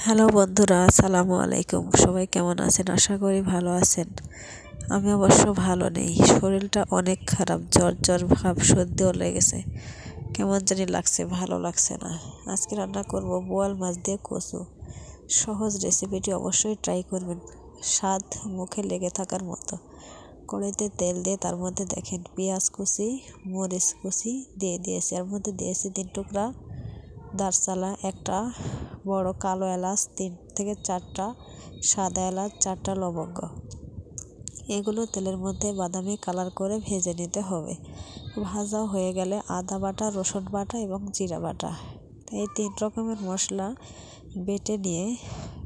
Hello বন্ধুরা, আসসালামু আলাইকুম। সবাই কেমন আছেন? আশা করি ভালো আছেন। আমি অবশ্য ভালো নেই, শরীরটা অনেক খারাপ, জ্বর জ্বর ভাব, সর্দিও লেগেছে, কেমন জানি লাগছে, ভালো লাগছে না। আজকে রান্না করব বোয়াল মাছ দিয়ে কচু। সহজ রেসিপিটি অবশ্যই ট্রাই করবেন, স্বাদ মুখে লেগে থাকার মতো। কড়াইতে তেল দিয়ে তার মধ্যে দেখেন পেঁয়াজ কুচি, মরিচ কুচি দিয়ে দিয়েছি। এর মধ্যে দিয়েছি 3 টুকরা দারচালা, একটা বড় কালো এলাচ, 3 থেকে 4টা সাদা এলাচ, 4টা লবঙ্গ। এগুলো তেলের মধ্যে বাদামি কালার করে ভেজে নিতে হবে। ভাজা হয়ে গেলে আদা বাটা, রসুন বাটা এবং জিরা বাটা, এই 3 রকমের মশলা বেটে নিয়ে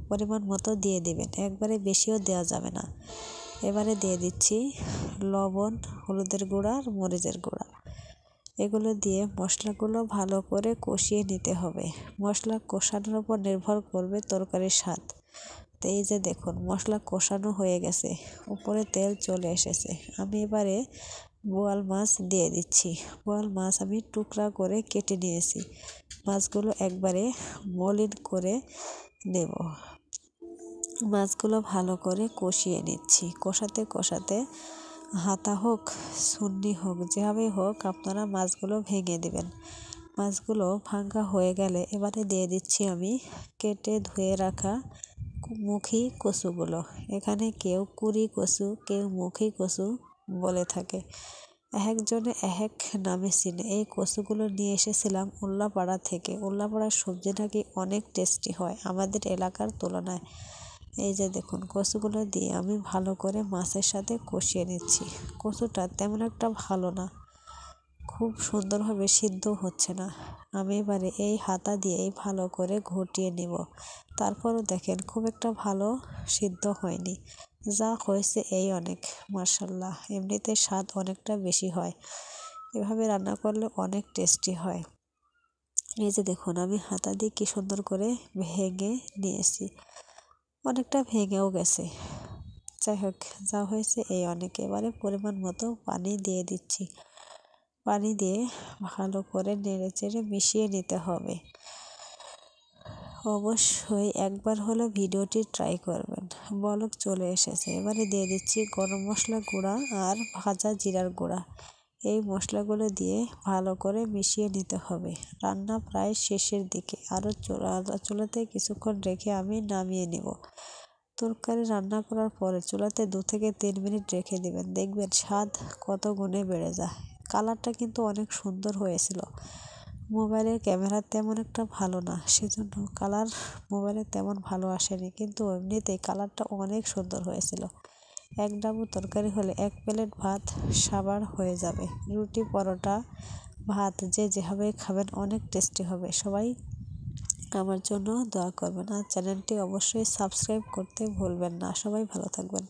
পরিমাণ মতো দিয়ে দিবেন। একবারে বেশিও দেওয়া যাবে না। এবারে দিয়ে দিচ্ছি লবণ, হলুদের গুঁড়া আর মরিচের গুঁড়া। এগুলো দিয়ে মশলাগুলো ভালো করে কষিয়ে নিতে হবে। মশলা কষানোর উপর নির্ভর করবে তরকারির স্বাদ। তো এই যে দেখুন, মশলা কষানো হয়ে গেছে, উপরে তেল চলে এসেছে। আমি এবারে বোয়াল মাছ দিয়ে দিচ্ছি। বোয়াল মাছ আমি টুকরা করে কেটে নিয়েছি। মাছগুলো একবারে মলিন করে নেব। মাছগুলো ভালো করে কষিয়ে নিচ্ছি। কষাতে কষাতে হাতা হোক, ছুন্নি হোক, যেভাবেই হোক আপনারা মাছগুলো ভেঙে দিবেন। মাছগুলো ভাঙা হয়ে গেলে এবারে দিয়ে দিচ্ছি আমি কেটে ধুয়ে রাখা মুখী কচুগুলো। এখানে কেউ কুড়ি কচু, কেউ মুখী কচু বলে থাকে, একজনে এক নামে চিনে। এই কচুগুলো নিয়ে এসেছিলাম উল্লাপাড়া থেকে। উল্লাপাড়ার সবজি নাকি অনেক টেস্টি হয় আমাদের এলাকার তুলনায়। এই যে দেখুন, কচুগুলো দিয়ে আমি ভালো করে মাছের সাথে কষিয়ে নিচ্ছি। কচুটা তেমন একটা ভালো না, খুব সুন্দরভাবে সিদ্ধ হচ্ছে না। আমি এবারে এই হাতা দিয়েই ভালো করে ঘটিয়ে নিব। তারপরও দেখেন খুব একটা ভালো সিদ্ধ হয়নি, যা হয়েছে এই অনেক। মাশাআল্লাহ, এমনিতে স্বাদ অনেকটা বেশি হয়, এভাবে রান্না করলে অনেক টেস্টি হয়। এই যে দেখুন, আমি হাতা দিয়ে কি সুন্দর করে ভেঙে নিয়েছি, অনেকটা ভেঙেও গেছে। যাই হোক, যা হয়েছে এই অনেক। এবারে পরিমাণ মতো পানি দিয়ে দিচ্ছি। পানি দিয়ে ভালো করে নেড়ে চেড়ে মিশিয়ে নিতে হবে। অবশ্যই একবার হলো ভিডিওটি ট্রাই করবেন। বলক চলে এসেছে। এবারে দিয়ে দিচ্ছি গরম মশলা গুঁড়া আর ভাজা জিরার গুঁড়া। এই মশলাগুলো দিয়ে ভালো করে মিশিয়ে নিতে হবে। রান্না প্রায় শেষের দিকে, আরও চুলাতে কিছুক্ষণ রেখে আমি নামিয়ে নেব। তরকারি রান্না করার পরে চুলাতে 2 থেকে 3 মিনিট রেখে দেবেন, দেখবেন স্বাদ কত গুণে বেড়ে যায়। কালারটা কিন্তু অনেক সুন্দর হয়েছিল। মোবাইলের ক্যামেরা তেমন একটা ভালো না, সেজন্য কালার মোবাইলে তেমন ভালো আসেনি, কিন্তু এমনিতেই কালারটা অনেক সুন্দর হয়েছিল। 1 ডাবু তরকারি হলে 1 প্লেট ভাত সাবার হয়ে যাবে। রুটি, পরোটা, ভাত যে যেভাবে খাবেন অনেক টেস্টি হবে। সবাই আমার জন্য দোয়া করবেন আর চ্যানেলটি অবশ্যই সাবস্ক্রাইব করতে ভুলবেন না। সবাই ভালো থাকবেন।